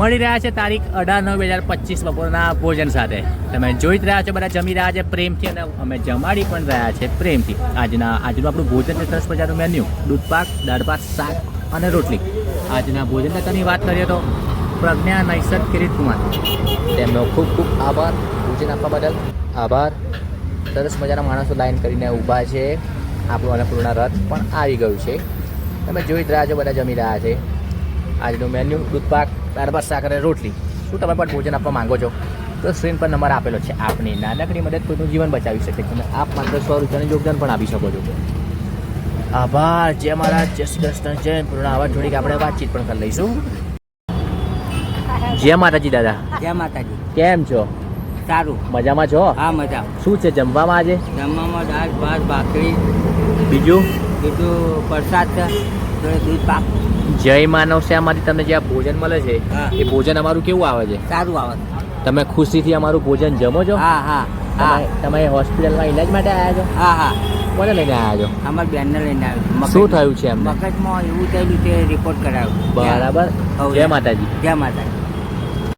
મળી રહ્યા છે તારીખ 18/9/2025 બપોરના ભોજન સાથે. તમે જોઈ જ રહ્યા છો, બધા જમી રહ્યા છે પ્રેમથી અને અમે જમાડી પણ રહ્યા છે પ્રેમથી. આજનું આપણું ભોજન છે સરસ મજાનું મેન્યુ: દૂધ પાક, દાળ ભાત, શાક અને રોટલી. આજના ભોજન તકની વાત કરીએ તો પ્રજ્ઞા નૈસદ કિરીટ કુમાર, તેમનો ખૂબ ખૂબ આભાર ભોજન આપવા બદલ. આભાર. સરસ મજાના માણસો લાઈન કરીને ઊભા છે. આપણું અન્નપૂર્ણા રથ પણ આવી ગયું છે. તમે જોઈ જ રહ્યા છો, બધા જમી રહ્યા છે. આજનું મેન્યુ: દૂધ પાક, દાળ ભાત, શાક અને રોટલી. શું તમે પણ ભોજન આપવા માંગો છો તો સ્ક્રીન પર નંબર આપેલો છે. આપની નાનકડી મદદ કોઈનું જીવન બચાવી શકે. તમે આપ માત્ર 100 રૂપિયાનું યોગદાન પણ આપી શકો છો. આભાર. જય મહારાજ, જય શ્રી કૃષ્ણ, જય પૂર્ણા. આવા થોડીક આપણે વાતચીત પણ કરી લઈશું. જય માતાજી દાદા. જય માતાજી. કેમ છો? સારું. મજામાં છો? હા, મજા. શું છે જમવામાં આજે? જમવામાં દાળ ભાત, ભાખરી, બીજું પ્રસાદ છે, દૂધ પાક. જય માનવ શ્યામમાંથી તમને જે આ ભોજન મળે છે હા. એ ભોજન અમારું કેવું આવે છે? સારું આવે. તમે ખુશીથી અમારું ભોજન જમો છો? હા હા હા તમે હોસ્પિટલમાં ઇલાજ માટે આવ્યા છો? હા હા. કોને લઈને આવ્યા છો? અમારા બેનને લઈને આવ્યું. શું થયું છે એમને? મગજમાં એવું થયેલું તે રિપોર્ટ કરાવ્યો. બરાબર. હવ. જય માતાજી. જય માતાજી.